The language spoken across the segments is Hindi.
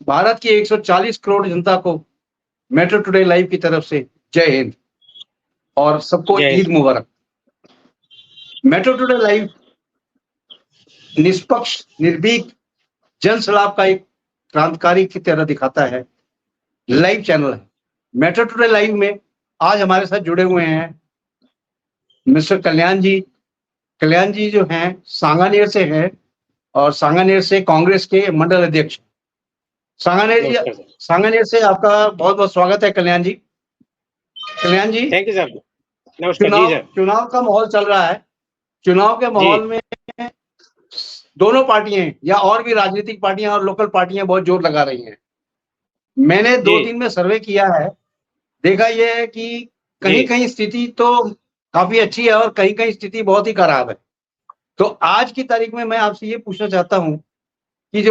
भारत की 140 करोड़ जनता को मेट्रो टुडे लाइव की तरफ से जय हिंद और सबको ईद मुबारक। मेट्रो टुडे लाइव निष्पक्ष, निर्भीक जन सलाह का एक क्रांतिकारी की तरह दिखाता है, लाइव चैनल है। मेट्रो टुडे लाइव में आज हमारे साथ जुड़े हुए हैं मिस्टर कल्याण जी। कल्याण जी जो हैं सांगानेर से हैं और सांगानेर से कांग्रेस के मंडल अध्यक्ष। सांगानेर से आपका बहुत बहुत स्वागत है कल्याण जी। कल्याण जी, थैंक यू सर। नमस्कार। चुनाव का माहौल चल रहा है। चुनाव के माहौल में दोनों पार्टियां या और भी राजनीतिक पार्टियां और लोकल पार्टियां बहुत जोर लगा रही हैं। मैंने 2 दिन में सर्वे किया है, देखा यह है कि कहीं कहीं स्थिति तो काफी अच्छी है और कहीं कहीं स्थिति बहुत ही खराब है। तो आज की तारीख में मैं आपसे ये पूछना चाहता हूं कि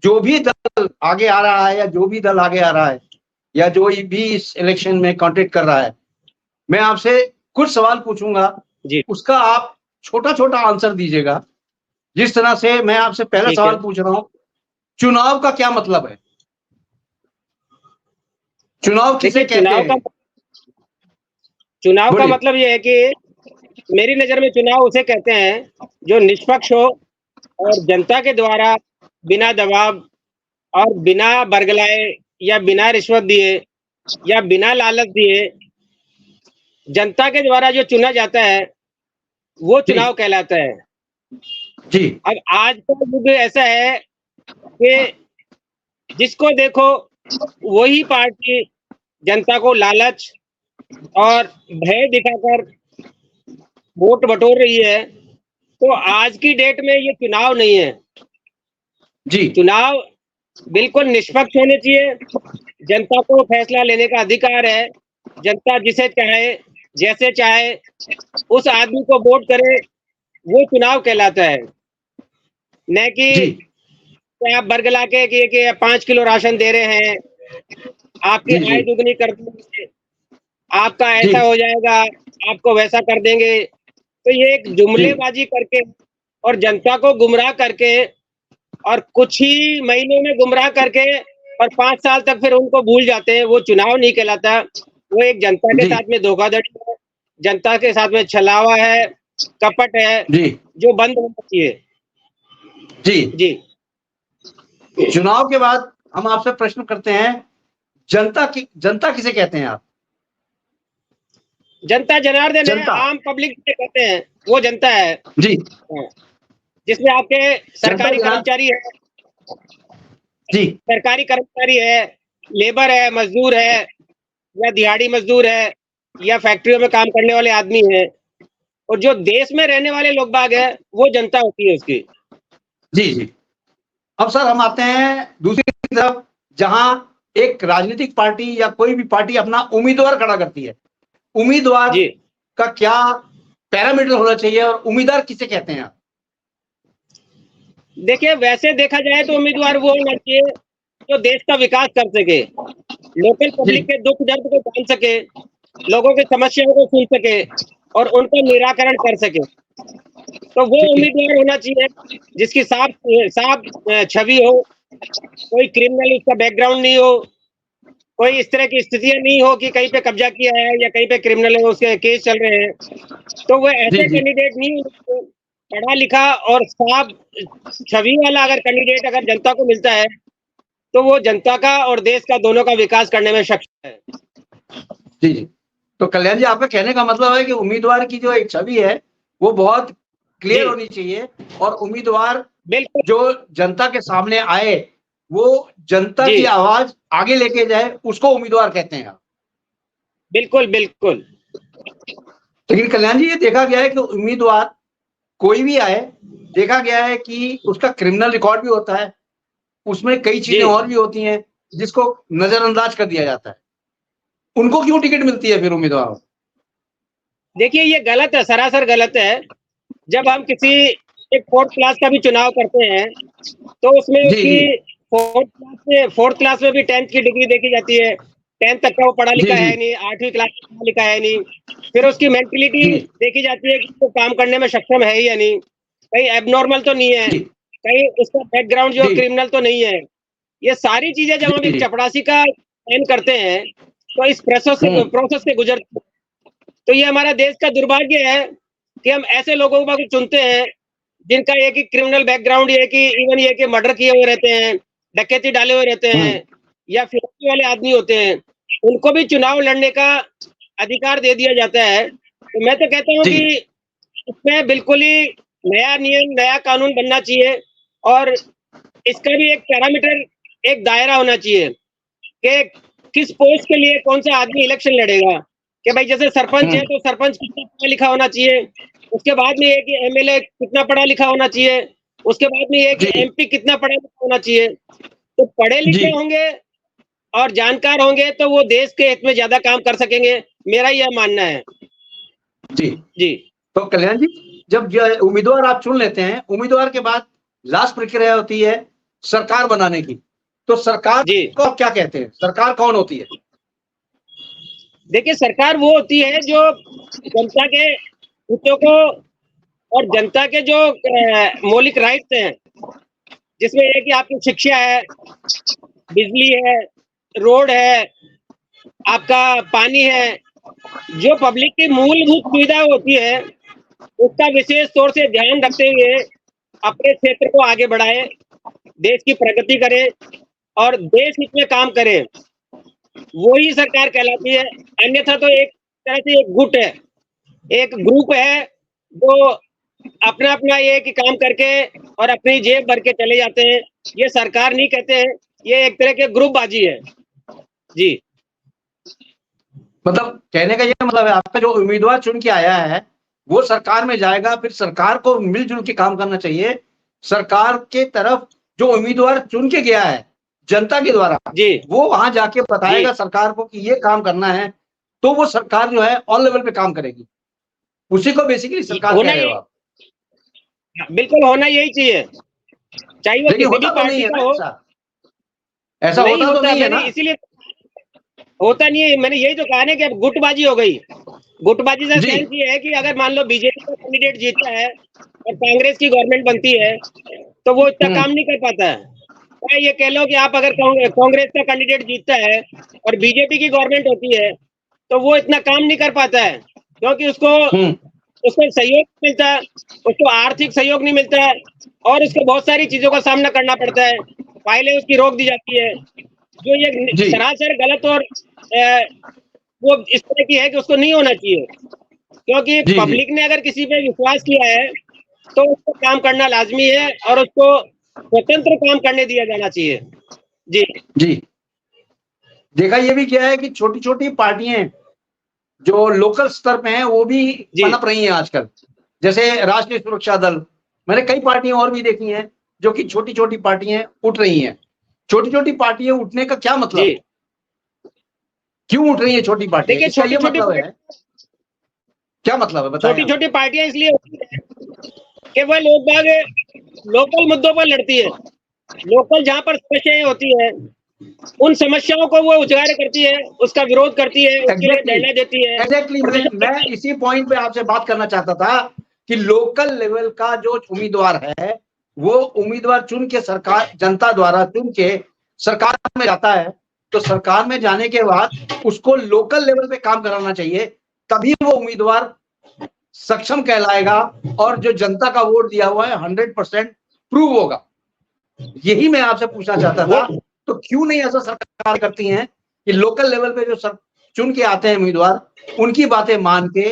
जो भी दल आगे आ रहा है या जो भी दल आगे आ रहा है या जो भी इस इलेक्शन में कॉन्टेस्ट कर रहा है, मैं आपसे कुछ सवाल पूछूंगा, उसका आप छोटा छोटा आंसर दीजिएगा। जिस तरह से मैं आपसे पहला सवाल पूछ रहा हूं, चुनाव का क्या मतलब है? चुनाव किसे कहते हैं? चुनाव का मतलब ये है कि मेरी नजर में चुनाव उसे कहते हैं जो निष्पक्ष हो और जनता के द्वारा बिना दबाव और बिना बरगलाए या बिना रिश्वत दिए या बिना लालच दिए जनता के द्वारा जो चुना जाता है वो चुनाव कहलाता है। जी। अब आज का युग ऐसा है कि जिसको देखो वही पार्टी जनता को लालच और भय दिखाकर वोट बटोर रही है। तो आज की डेट में ये चुनाव नहीं है जी। चुनाव बिल्कुल निष्पक्ष होने चाहिए। जनता को फैसला लेने का अधिकार है। जनता जिसे चाहे जैसे चाहे उस आदमी को वोट करे, वो चुनाव कहलाता है। न कि आप बरगला के 5 किलो राशन दे रहे हैं, आपकी आय दुगनी कर देंगे, आपका ऐसा हो जाएगा, आपको वैसा कर देंगे। तो ये एक जुमलेबाजी करके और जनता को गुमराह करके और कुछ ही महीनों में गुमराह करके और 5 साल तक फिर उनको भूल जाते हैं, वो चुनाव नहीं कहलाता। वो एक जनता के साथ में धोखाधड़ी है, जनता के साथ में छलावा है, कपट है, जो बंद होना चाहिए। जी। चुनाव के बाद हम आपसे प्रश्न करते हैं, जनता किसे कहते हैं आप? जनता जनार्दन है, आम पब्लिक जिसे कहते हैं वो जनता है जी। जिसमें आपके सरकारी कर्मचारी है, सरकारी कर्मचारी है, लेबर है, मजदूर है या दिहाड़ी मजदूर है या फैक्ट्रियों में काम करने वाले आदमी है, और जो देश में रहने वाले लोग बाग है वो जनता होती है उसकी। जी। अब सर हम आते हैं दूसरी तरफ, जहां एक राजनीतिक पार्टी या कोई भी पार्टी अपना उम्मीदवार खड़ा करती है। उम्मीदवार का क्या पैरामीटर होना चाहिए और उम्मीदवार किसे कहते हैं आप? देखिए, वैसे देखा जाए तो उम्मीदवार वो होना चाहिए जो देश का विकास कर सके, लोकल पब्लिक के दुख दर्द को जान सके, लोगों की समस्याओं को सुन सके और उनका निराकरण कर सके। तो वो उम्मीदवार होना चाहिए जिसकी साफ छवि हो, कोई क्रिमिनल उसका बैकग्राउंड नहीं हो, कोई इस तरह की स्थितियां नहीं हो कि कहीं पे कब्जा किया है या कहीं पे क्रिमिनल है उसके केस चल रहे हैं। तो वो ऐसे कैंडिडेट नहीं, पढ़ा लिखा और साफ छवि वाला अगर कैंडिडेट अगर जनता को मिलता है तो वो जनता का और देश का दोनों का विकास करने में सक्षम है। जी। तो कल्याण जी, आपका कहने का मतलब है कि उम्मीदवार की जो एक छवि है वो बहुत क्लियर होनी चाहिए और उम्मीदवार जो जनता के सामने आए, वो जनता की आवाज आगे लेके जाए, उसको उम्मीदवार कहते हैं। बिल्कुल बिल्कुल। लेकिन कल्याण जी, ये देखा गया है कि उम्मीदवार कोई भी आए, देखा गया है कि उसका क्रिमिनल रिकॉर्ड भी होता है, उसमें कई चीजें और भी होती हैं जिसको नजरअंदाज कर दिया जाता है। उनको क्यों टिकट मिलती है फिर उम्मीदवारों? देखिए, ये गलत है, सरासर गलत है। जब हम किसी एक 4th क्लास का भी चुनाव करते हैं तो उसमें उसकी 4th क्लास में भी 10th की डिग्री देखी जाती है। 10th तक का वो पढ़ा लिखा है नहीं, 8वीं क्लास में पढ़ा लिखा है नहीं। फिर उसकी मेंटलिटी देखी जाती है कि वो काम करने में सक्षम है या नहीं, कहीं एबनॉर्मल तो नहीं है, कहीं उसका बैकग्राउंड जो क्रिमिनल तो नहीं है। ये सारी चीजें जब हम एक जी चपरासी का चयन करते हैं तो इस प्रोसेस से गुजरते हैं। तो ये हमारा देश का दुर्भाग्य है कि हम ऐसे लोगों को चुनते हैं जिनका ये कि क्रिमिनल बैकग्राउंड, ये कि इवन ये कि मर्डर किए हुए रहते हैं, डकैती डाले हुए रहते हैं, या फिरौती वाले आदमी होते हैं, उनको भी चुनाव लड़ने का अधिकार दे दिया जाता है। तो मैं तो कहता हूँ जी कि इसमें बिल्कुल ही नया नियम, नया कानून बनना चाहिए और इसका भी एक पैरामीटर, एक दायरा होना चाहिए कि किस पोस्ट के लिए कौन सा आदमी इलेक्शन लड़ेगा। कि भाई जैसे सरपंच है तो सरपंच कितना पढ़ा लिखा होना चाहिए, उसके बाद में ये कि एमएलए कितना पढ़ा लिखा होना चाहिए, उसके बाद में ये कि जी एमपी कितना पढ़ा लिखा होना चाहिए। तो पढ़े लिखे जी होंगे और जानकार होंगे तो वो देश के हित में ज्यादा काम कर सकेंगे, मेरा यह मानना है। जी। जी तो कल्याण जी, जब उम्मीदवार आप चुन लेते हैं, उम्मीदवार के बाद लास्ट प्रक्रिया होती है सरकार बनाने की। तो सरकार जी को आप क्या कहते हैं, सरकार कौन होती है? देखिए, सरकार वो होती है जो जनता के हितों को और जनता के जो मौलिक राइट्स हैं, जिसमें ये कि आपकी शिक्षा है, बिजली है, रोड है, आपका पानी है, जो पब्लिक की मूलभूत सुविधा होती है, उसका विशेष तौर से ध्यान रखते हुए अपने क्षेत्र को आगे बढ़ाए, देश की प्रगति करे और देश हित में काम करे, वही सरकार कहलाती है। अन्यथा तो एक तरह से एक गुट है, एक ग्रुप है जो अपना अपना ये कि काम करके और अपनी जेब भर के चले जाते हैं। ये सरकार नहीं कहते हैं, ये एक तरह के ग्रुपबाजी है। जी मतलब कहने का ये मतलब है आपका, जो उम्मीदवार चुन के आया है वो सरकार में जाएगा, फिर सरकार को मिलजुल के काम करना चाहिए। सरकार के तरफ जो उम्मीदवार चुन के गया है जनता के द्वारा, जी वो वहां जाके जी बताएगा सरकार को कि ये काम करना है, तो वो सरकार जो है ऑल लेवल पे काम करेगी। उसी को बेसिकली सरकार कह होना रहे हो ये आप। बिल्कुल होना यही चाहिए, चाहे वो लेकिन किसी भी होता तो नहीं पार्टी है का ना हो। ऐसा, ऐसा नहीं होता तो होता, नहीं है मैंने ना। इसीलिए होता नहीं है, मैंने यही तो कहा ना कि अब गुटबाजी हो गई। गुटबाजी का जी सेंस ये है कि अगर मान लो बीजेपी का कैंडिडेट जीता है और कांग्रेस की गवर्नमेंट बनती है तो वो इतना काम नहीं कर पाता है। या ये कह लो कि आप अगर कांग्रेस का कैंडिडेट जीतता है और बीजेपी की गवर्नमेंट होती है तो वो इतना काम नहीं कर पाता है, क्योंकि उसको उसको सहयोग नहीं मिलता है, उसको आर्थिक सहयोग नहीं मिलता है और उसको बहुत सारी चीजों का सामना करना पड़ता है, फाइलें उसकी रोक दी जाती है, जो ये जी सरासर गलत और वो इस तरह की है कि उसको नहीं होना चाहिए। क्योंकि जी जी पब्लिक ने अगर किसी पे विश्वास किया है तो उसको काम करना लाजमी है और उसको स्वतंत्र काम करने दिया जाना चाहिए। जी जी। देखा ये भी क्या है कि छोटी छोटी पार्टियां जो लोकल स्तर पे हैं वो भी जी पनप रही हैं आजकल। जैसे राष्ट्रीय सुरक्षा दल, मैंने कई पार्टियां और भी देखी हैं जो कि छोटी छोटी पार्टियां उठ रही हैं। छोटी छोटी पार्टियां उठने का क्या मतलब जी है, क्यों उठ रही है छोटी पार्टियां, देखिए, इसका ये मतलब है, क्या मतलब है बताएं छोटी आप। छोटी पार्टियां इसलिए होती है कि वह लोग बाग लोकल मुद्दों पर लड़ती है, लोकल जहां पर समस्याएं होती है उन समस्याओं को वो उजागर करती है, उसका विरोध करती है, उसके लिए एग्जैक्टली धरना देती है, एग्जैक्टली प्रदर्शन मैं करती है। इसी पॉइंट पे आपसे बात करना चाहता था कि लोकल लेवल का जो उम्मीदवार है वो उम्मीदवार चुन के सरकार जनता द्वारा चुन के सरकार में जाता है, तो सरकार में जाने के बाद उसको लोकल लेवल पे काम कराना चाहिए, तभी वो उम्मीदवार सक्षम कहलाएगा और जो जनता का वोट दिया हुआ है 100% प्रूव होगा। यही मैं आपसे पूछना चाहता वो था। तो क्यों नहीं ऐसा सरकार करती हैं कि लोकल लेवल पे जो चुन के आते हैं उम्मीदवार, उनकी बातें मान के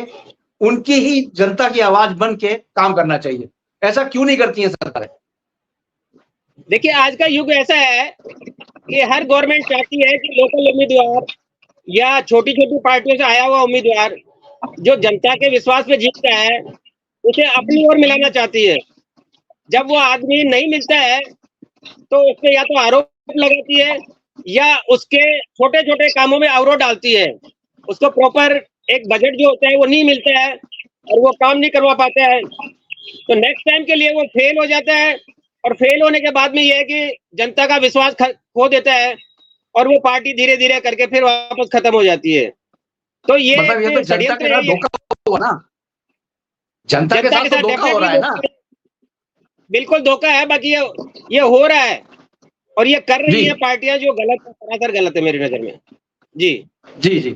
उनकी ही जनता की आवाज बन के काम करना चाहिए, ऐसा क्यों नहीं करती हैं सरकारें? देखिए, आज का युग ऐसा है कि हर गवर्नमेंट चाहती है कि लोकल उम्मीदवार या छोटी छोटी पार्टियों से आया हुआ उम्मीदवार जो जनता के विश्वास पे जीतता है उसे अपनी ओर मिलाना चाहती है। जब वो आदमी नहीं मिलता है तो उस पे या तो आरोप लगाती है या उसके छोटे छोटे कामों में अवरोध डालती है। उसको प्रॉपर एक बजट जो होता है वो नहीं मिलता है और वो काम नहीं करवा पाता है, तो नेक्स्ट टाइम के लिए वो फेल हो जाता है और फेल होने के बाद में ये है कि जनता का विश्वास खो देता है और वो पार्टी धीरे धीरे करके फिर वापस खत्म हो जाती है। तो ये मतलब ये तो एक जनता के षड्यंत्र है, साथ ये धोखा हुआ ना, जनता के जनता के साथ तो साथ धोखा हो डेफिनेटली रहा है ना। बिल्कुल धोखा है। बाकी ये हो रहा है और ये कर रही जी। है पार्टियां जो गलत है, सरासर गलत है मेरी नजर में। जी जी जी।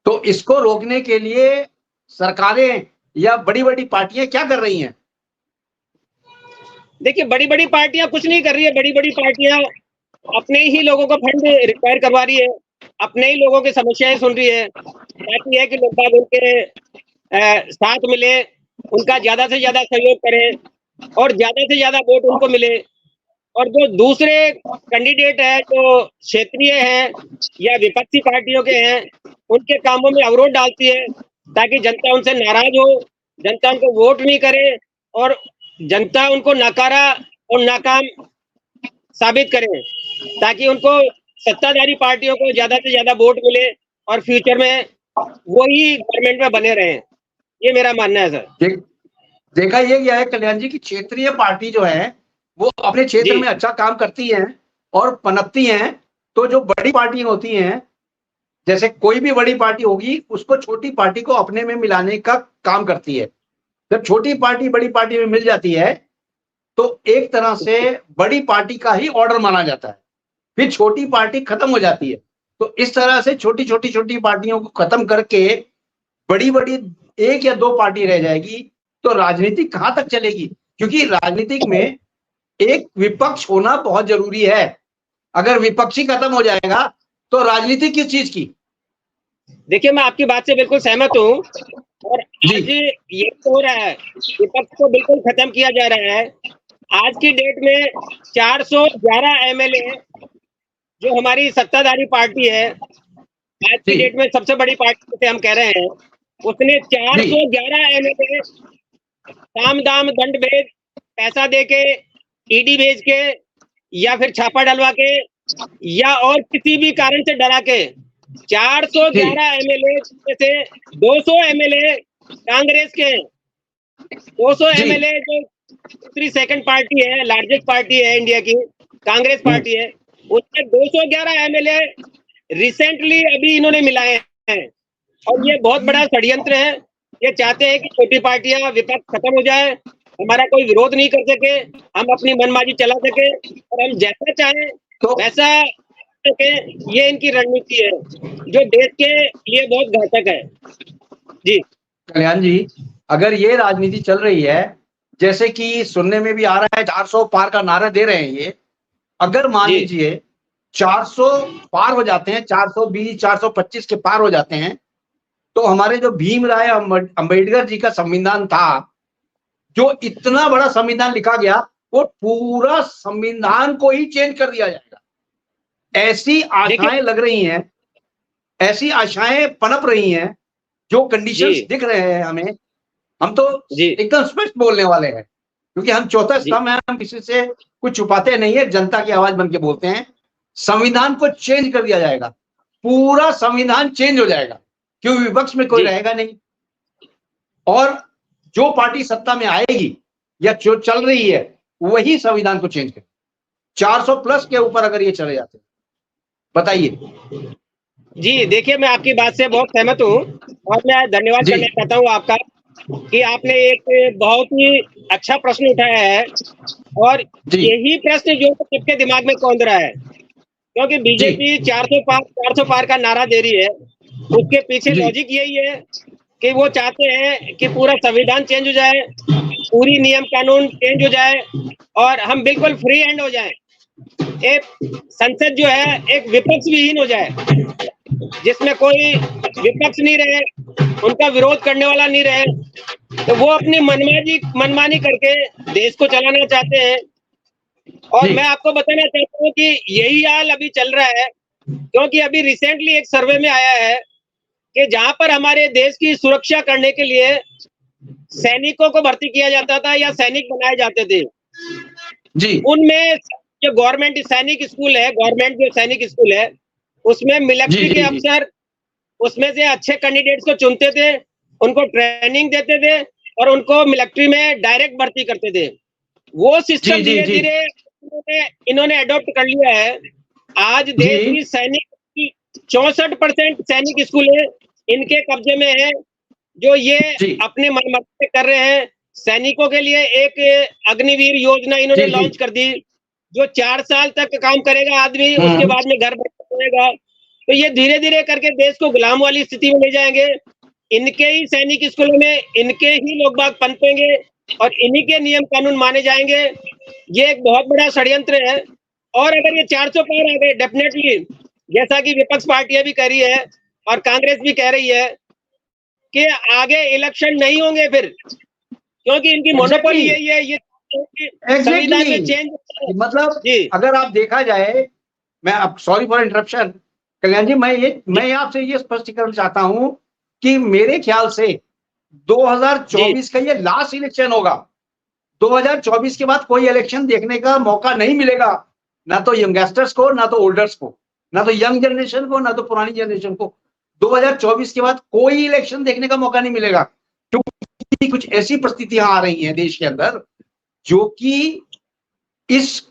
तो इसको रोकने के लिए सरकारें या बड़ी बड़ी पार्टियां क्या कर रही हैं? देखिए, बड़ी बड़ी पार्टियां कुछ नहीं कर रही है। बड़ी बड़ी पार्टियां अपने ही लोगों को फंड रिक्वायर करवा रही है, अपने ही लोगों की समस्याएं सुन रही है, चाहती है कि लोग बाग उनके साथ मिले, उनका ज्यादा से ज्यादा सहयोग करें और ज्यादा से ज्यादा वोट उनको मिले। और जो दूसरे कैंडिडेट है, जो क्षेत्रीय है या विपक्षी पार्टियों के हैं, उनके कामों में अवरोध डालती है ताकि जनता उनसे नाराज हो, जनता उनको वोट नहीं करे और जनता उनको नकारा और नाकाम साबित करे, ताकि उनको सत्ताधारी पार्टियों को ज्यादा से ज्यादा वोट मिले और फ्यूचर में वही गवर्नमेंट में बने रहे। ये मेरा मानना है सर। देखा ये गया है कल्याण जी की क्षेत्रीय पार्टी जो है वो अपने क्षेत्र जी में अच्छा काम करती हैं और पनपती हैं, तो जो बड़ी पार्टी होती हैं, जैसे कोई भी बड़ी पार्टी होगी उसको छोटी पार्टी को अपने में मिलाने का काम करती है। जब छोटी पार्टी बड़ी पार्टी में मिल जाती है तो एक तरह से बड़ी पार्टी का ही ऑर्डर माना जाता है, फिर छोटी पार्टी खत्म हो जाती है। तो इस तरह से छोटी छोटी छोटी पार्टियों को खत्म करके बड़ी बड़ी एक या दो पार्टी रह जाएगी, तो राजनीति कहां तक चलेगी? क्योंकि राजनीतिक में एक विपक्ष होना बहुत जरूरी है। अगर विपक्षी खत्म हो जाएगा तो राजनीति किस चीज की? देखिए, मैं आपकी बात से बिल्कुल सहमत हूँ और आज ये तो हो रहा है, विपक्ष को बिल्कुल खत्म किया जा रहा है। आज की डेट में 411 एमएलए जो हमारी सत्ताधारी पार्टी है, आज की डेट में सबसे बड़ी पार्टी जिसे हम कह रहे हैं, उसने 411 एमएलए काम दाम दंड भेज, पैसा दे के, ईडी भेज के या फिर छापा डलवा के या और किसी भी कारण से डरा के 411 एमएलए में से 200 एमएलए कांग्रेस के, 200 एमएलए जो दूसरी सेकंड पार्टी है, लार्जेस्ट पार्टी है इंडिया की, कांग्रेस पार्टी है, उसके 211 एमएलए रिसेंटली अभी इन्होंने मिलाए हैं। और ये बहुत बड़ा षड्यंत्र है। ये चाहते हैं कि छोटी पार्टियां, विपक्ष खत्म हो जाए, हमारा कोई विरोध नहीं कर सके, हम अपनी मनमानी चला सके और हम जैसा चाहें वैसा सके। ये इनकी रणनीति है जो देश के लिए बहुत घातक है। जी कल्याण जी, अगर ये राजनीति चल रही है, जैसे कि सुनने में भी आ रहा है 400 पार का नारा दे रहे हैं ये, अगर मान लीजिए 400 पार हो जाते हैं, 420 425 के पार हो जाते हैं, तो हमारे जो भीमराव अंबेडकर जी का संविधान था, जो इतना बड़ा संविधान लिखा गया, वो पूरा संविधान को ही चेंज कर दिया जाएगा। ऐसी आशाएं लग रही हैं, ऐसी आशाएं पनप रही हैं, जो कंडीशंस दिख रहे हैं हमें, हम तो एकदम स्पष्ट बोलने वाले हैं, क्योंकि हम चौथा स्तंभ है, हम किसी से कुछ छुपाते नहीं है, जनता की आवाज बन के बोलते हैं। संविधान को चेंज कर दिया जाएगा, पूरा संविधान चेंज हो जाएगा, क्योंकि विपक्ष में कोई रहेगा नहीं और जो पार्टी सत्ता में आएगी या जो चल रही है वही संविधान को चेंज करे। 400 प्लस के ऊपर अगर ये चले जाते हैं, बताइए। जी देखिए, मैं आपकी बात से बहुत सहमत हूँ और मैं धन्यवाद करना चाहता हूँ आपका कि आपने एक बहुत ही अच्छा प्रश्न उठाया है और यही प्रश्न जो सबके दिमाग में कौंध रहा है, क्योंकि बीजेपी 400 पार का नारा दे रही है। उसके पीछे लॉजिक यही है कि वो चाहते हैं कि पूरा संविधान चेंज हो जाए, पूरी नियम कानून चेंज हो जाए और हम बिल्कुल फ्री हैंड हो जाए। एक संसद जो है एक विपक्ष विहीन हो जाए, जिसमें कोई विपक्ष नहीं रहे, उनका विरोध करने वाला नहीं रहे, तो वो अपनी मनमानी करके देश को चलाना चाहते हैं। और मैं आपको बताना चाहता हूँ कि यही हाल अभी चल रहा है, क्योंकि अभी रिसेंटली एक सर्वे में आया है कि जहां पर हमारे देश की सुरक्षा करने के लिए सैनिकों को भर्ती किया जाता था या सैनिक बनाए जाते थे, उनमें जो गवर्नमेंट सैनिक स्कूल है, गवर्नमेंट जो सैनिक स्कूल है, उसमें मिलिट्री के अफसर उसमें से अच्छे कैंडिडेट्स को चुनते थे, उनको ट्रेनिंग देते थे और उनको मिलिट्री में डायरेक्ट भर्ती करते थे। वो सिस्टम धीरे धीरे इन्होंने अडॉप्ट कर लिया है। आज देश की सैनिक की 64% सैनिक स्कूल है इनके कब्जे में है, जो ये अपने मनमर्जी कर रहे हैं। सैनिकों के लिए एक अग्निवीर योजना इन्होंने लॉन्च कर दी, जो 4 साल तक काम करेगा आदमी, उसके बाद में घर बैठेगा। तो ये धीरे धीरे करके देश को गुलाम वाली स्थिति में ले जाएंगे। इनके ही सैनिक स्कूलों में इनके ही लोग बाग पनपेंगे और इन्हीं के नियम कानून माने जाएंगे। ये एक बहुत बड़ा षड्यंत्र है। और अगर ये 400 पार आ गए, डेफिनेटली जैसा कि विपक्ष पार्टियां भी कह रही है और कांग्रेस भी कह रही है कि आगे इलेक्शन नहीं होंगे फिर, क्योंकि इनकी मोनोपोली यही है। ये संविधान में चेंज, मतलब अगर आप देखा जाए, मैं अब सॉरी फॉर इंटरप्शन कल्याण जी, मैं आपसे ये स्पष्टीकरण चाहता हूं कि मेरे ख्याल से 2024 का ये लास्ट इलेक्शन होगा। 2024 के बाद कोई इलेक्शन देखने का मौका नहीं मिलेगा, ना तो यंगस्टर्स को, ना तो ओल्डर्स को, ना तो यंग जनरेशन को, ना तो पुरानी जनरेशन को। 2024 के बाद कोई इलेक्शन देखने का मौका नहीं मिलेगा, क्योंकि कुछ ऐसी परिस्थितियां आ रही हैं देश के अंदर जो कि इस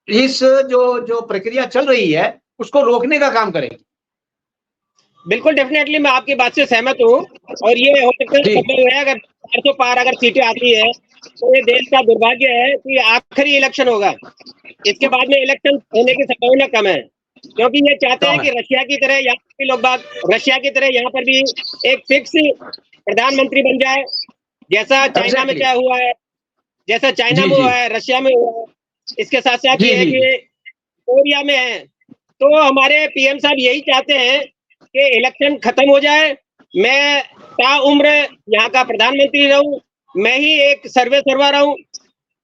जो प्रक्रिया चल रही है उसको रोकने का काम करेगी। बिल्कुल, डेफिनेटली मैं आपकी बात से सहमत हूँ। और ये हो सकता है अगर 400 पार अगर सीटें आती है तो ये देश का दुर्भाग्य है कि आखिरी इलेक्शन होगा। इसके बाद में इलेक्शन होने की संभावना कम है, क्योंकि ये चाहते हैं कि रशिया की तरह यहाँ पर लोग बात, रशिया की तरह यहाँ पर भी एक फिक्स प्रधानमंत्री बन जाए, जैसा चाइना में क्या हुआ है, जैसा चाइना में हुआ है, रशिया में हुआ है। इसके साथ साथ ये है कि कोरिया में है। तो हमारे पीएम साहब यही चाहते हैं कि इलेक्शन खत्म हो जाए, मैं ताउम्र यहाँ का प्रधानमंत्री रहूं, मैं ही एक सर्वा रहूं।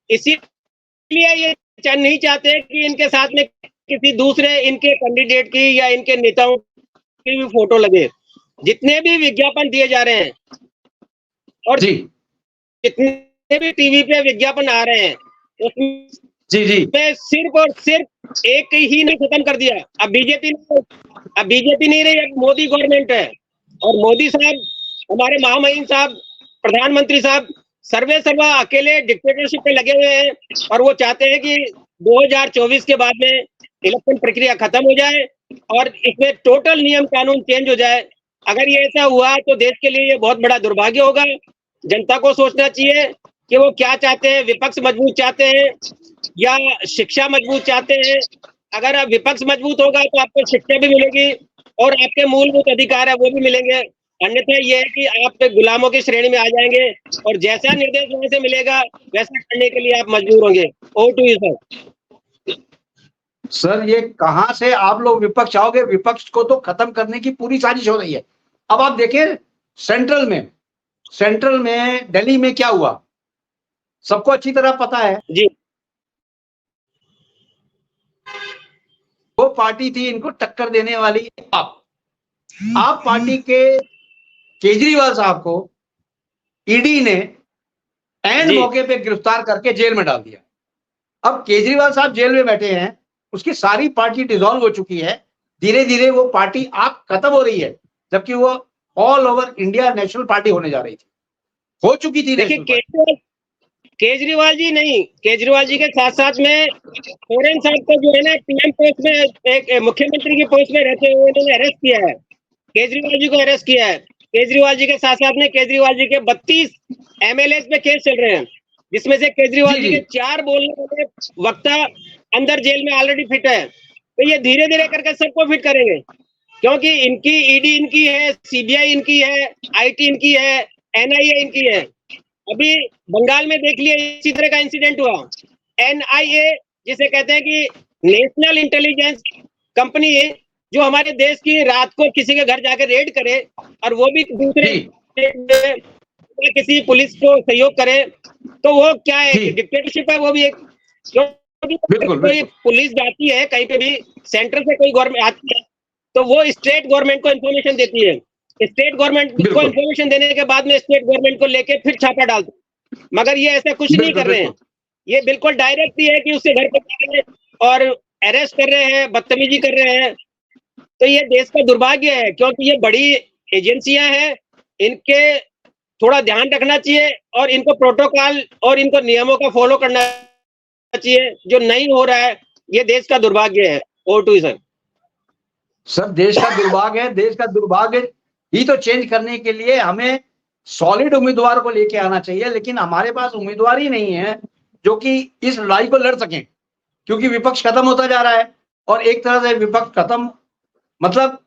इसीलिए ये नहीं चाहते कि इनके साथ में किसी दूसरे इनके कैंडिडेट की या इनके नेताओं की भी फोटो लगे। जितने भी विज्ञापन दिए जा रहे हैं और जितने भी टीवी पे विज्ञापन आ रहे हैं उसमें सिर्फ और सिर्फ एक ही ने खत्म कर दिया। अब बीजेपी नहीं रही, अब मोदी गवर्नमेंट है। और मोदी साहब, हमारे महामहिम साहब, प्रधानमंत्री साहब सर्वा अकेले डिक्टेटरशिप पे लगे हुए हैं और वो चाहते हैं कि 2024 के बाद में इलेक्शन प्रक्रिया खत्म हो जाए और इसमें टोटल नियम कानून चेंज हो जाए। अगर ये ऐसा हुआ तो देश के लिए ये बहुत बड़ा दुर्भाग्य होगा। जनता को सोचना चाहिए कि वो क्या चाहते हैं, विपक्ष मजबूत चाहते हैं या शिक्षा मजबूत चाहते हैं। अगर आप विपक्ष मजबूत होगा तो आपको शिक्षा भी मिलेगी और आपके मूलभूत अधिकार है वो भी मिलेंगे। अन्यथा ये है कि आप गुलामों की श्रेणी में आ जाएंगे और जैसा निर्देश वहां से मिलेगा वैसा करने के लिए आप मजबूर होंगे। Over to you sir. Sir, ये कहां से आप लोग विपक्ष आओगे? विपक्ष को तो खत्म करने की पूरी साजिश हो रही है। अब आप देखिए सेंट्रल में दिल्ली में क्या हुआ, सबको अच्छी तरह पता है जी। वो पार्टी थी इनको टक्कर देने वाली आप पार्टी के केजरीवाल साहब को ईडी ने एंड मौके पे गिरफ्तार करके जेल में डाल दिया। अब केजरीवाल साहब जेल में बैठे हैं, उसकी सारी पार्टी डिसॉल्व हो चुकी है, धीरे धीरे वो पार्टी आप खत्म हो रही है, जबकि वो all over India national party होने जा रही थी, हो चुकी थी। देखिए केजरीवाल जी नहीं, केजरीवाल जी के साथ साथ में सोरेन साहब को जो है ना पीएम पोस्ट में, एक मुख्यमंत्री की पोस्ट में रहते हुए उन्होंने अरेस्ट किया है, केजरीवाल जी को अरेस्ट किया है। केजरीवाल जी के साथ साथ में केजरीवाल जी के 32 एमएलए पे केस चल रहे हैं, जिसमें से केजरीवाल जी के 4 बोलने वाले वक्ता अंदर जेल में ऑलरेडी फिट है। तो ये धीरे धीरे करके सबको फिट करेंगे, क्योंकि इनकी ईडी इनकी है, सीबीआई इनकी है, आईटी इनकी है, एनआईए इनकी है। अभी बंगाल में देख लिया इसी तरह का इंसिडेंट हुआ। एनआईए जिसे कहते हैं कि नेशनल इंटेलिजेंस कंपनी है, जो हमारे देश की रात को किसी के घर जाकर रेड करे और वो भी दूसरे किसी पुलिस को सहयोग करे, तो वो क्या है, डिक्टेटरशिप है वो भी एक। कोई पुलिस जाती है कहीं पे भी, सेंटर से कोई गवर्नमेंट आती है तो वो स्टेट गवर्नमेंट को इन्फॉर्मेशन देती है, स्टेट गवर्नमेंट को इन्फॉर्मेशन देने के बाद में स्टेट गवर्नमेंट को लेके फिर छापा डालते हैं। मगर ये ऐसा कुछ नहीं कर रहे हैं, ये बिल्कुल डायरेक्ट ही है कि उससे घर पर और अरेस्ट कर रहे हैं, बदतमीजी कर रहे हैं। तो ये देश का दुर्भाग्य है, क्योंकि ये बड़ी एजेंसियां हैं, इनके थोड़ा ध्यान रखना चाहिए और इनको प्रोटोकॉल और इनको नियमों का फॉलो करना चाहिए, जो नहीं हो रहा है। ये देश का दुर्भाग्य है। Over to you sir. देश का दुर्भाग्य है, देश का दुर्भाग्य ही तो चेंज करने के लिए हमें सॉलिड उम्मीदवार को लेके आना चाहिए, लेकिन हमारे पास उम्मीदवार ही नहीं है जो कि इस लड़ाई को लड़ सकें। क्योंकि विपक्ष खत्म होता जा रहा है और एक तरह से विपक्ष खत्म मतलब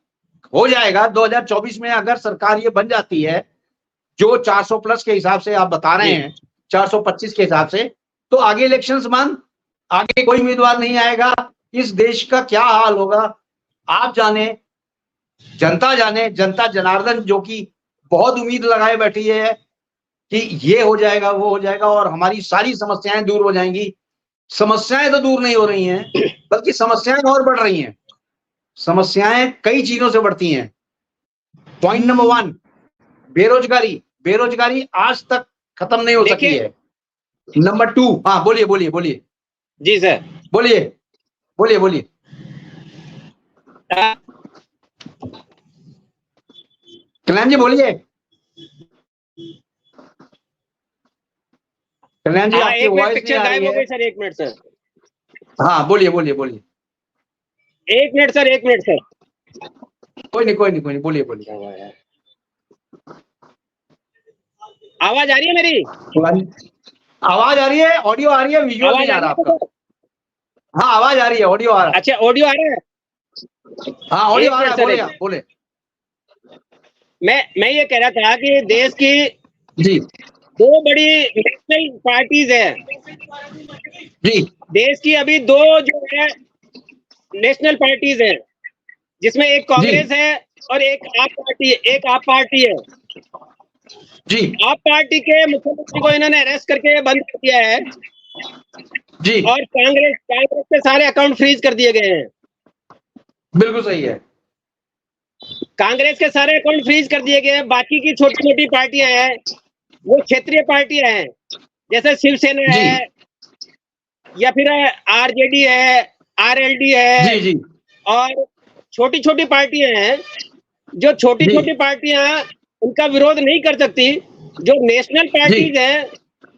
हो जाएगा 2024 में। अगर सरकार ये बन जाती है जो 400 प्लस के हिसाब से आप बता रहे हैं, 425 के हिसाब से, तो आगे इलेक्शंस बंद, आगे कोई उम्मीदवार नहीं आएगा। इस देश का क्या हाल होगा आप जाने, जनता जाने। जनता जनार्दन जो कि बहुत उम्मीद लगाए बैठी है कि ये हो जाएगा वो हो जाएगा और हमारी सारी समस्याएं दूर हो जाएंगी। समस्याएं तो दूर नहीं हो रही हैं, बल्कि समस्याएं और बढ़ रही हैं। समस्याएं कई चीजों से बढ़ती हैं। पॉइंट नंबर 1, बेरोजगारी। बेरोजगारी आज तक खत्म नहीं हो सकी है। नंबर 2, हाँ बोलिए बोलिए बोलिए। जी सर, बोलिए बोलिए बोलिए। कल्याण जी बोलिए। कल्याण जी आपकी वॉइस नहीं आ रही है। Sir 1 minute sir. हाँ बोलिए बोलिए बोलिए। 1 मिनट सर, 1 मिनट सर। कोई नहीं कोई नहीं कोई नहीं, बोलिए बोलिए। आवाज आ रही है मेरी? आवाज आ रही है, ऑडियो आ रही है, विजुअल नहीं आ रहा आपका। हाँ आवाज आ रही है, ऑडियो आ रहा है। अच्छा ऑडियो आ रहा है? हाँ ऑडियो आ रहा है, बोले आप बोले। मैं ये कह रहा था कि देश की जी 2 बड़ी नेशनल पार्टीज है जी। देश की अभी 2 जो है नेशनल पार्टीज है, जिसमें एक कांग्रेस है और एक आप पार्टी है जी। आप पार्टी के मुख्यमंत्री को इन्होंने अरेस्ट करके बंद कर दिया है जी। और कांग्रेस के सारे अकाउंट फ्रीज कर दिए गए हैं। बिल्कुल सही है। कांग्रेस के सारे अकाउंट फ्रीज कर दिए गए हैं। बाकी की छोटी छोटी पार्टियां हैं, वो क्षेत्रीय पार्टियां हैं, जैसे शिवसेना है या फिर आरजेडी है, आरएलडी है। जी जी। और छोटी छोटी पार्टियां हैं, जो छोटी छोटी पार्टियां उनका विरोध नहीं कर सकती। जो नेशनल पार्टीज हैं,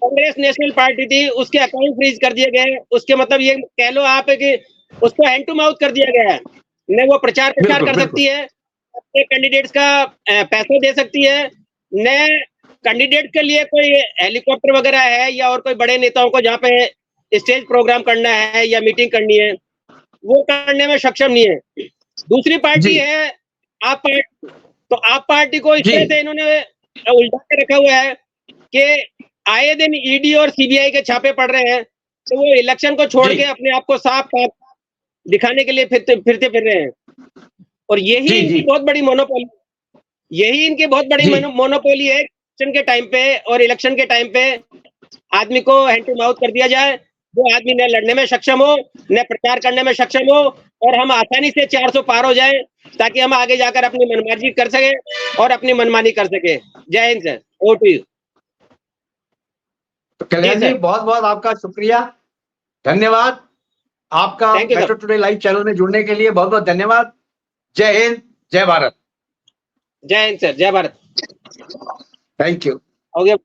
कांग्रेस नेशनल पार्टी थी, उसके अकाउंट फ्रीज कर दिए गए। उसके मतलब ये कह लो आप कि उसको हैंड टू माउथ कर दिया गया है। न वो प्रचार कर सकती है, अपने कैंडिडेट्स का पैसा दे सकती है, न कैंडिडेट के लिए कोई हेलीकॉप्टर वगैरह है या और कोई बड़े नेताओं को जहाँ पे स्टेज प्रोग्राम करना है या मीटिंग करनी है, वो करने में सक्षम नहीं है। दूसरी पार्टी है आप पार्टी। तो आप पार्टी को इस तरह से इन्होंने उल्टा के रखा हुआ है कि आए दिन ईडी और सीबीआई के छापे पड़ रहे हैं, तो वो इलेक्शन को छोड़ के अपने आप को साफ दिखाने के लिए फिरते फिर रहे हैं। और यही इनकी बहुत बड़ी मोनोपोली है। इलेक्शन के टाइम पे और इलेक्शन के टाइम पे आदमी को हैंड टू माउथ कर दिया जाए, वो आदमी न लड़ने में सक्षम हो, न प्रचार करने में सक्षम हो, और हम आसानी से 400 पार हो जाए ताकि हम आगे जाकर अपनी मनमानी कर सके और अपनी मनमानी कर सके। जय हिंद सर, ओवर टू यू। तो कल्याण जी बहुत बहुत आपका शुक्रिया, धन्यवाद। आपका मेट्रो टुडे लाइव चैनल में जुड़ने के लिए बहुत बहुत धन्यवाद। जय हिंद, जय भारत। जय हिंद सर, जय भारत। Thank you. हो गया।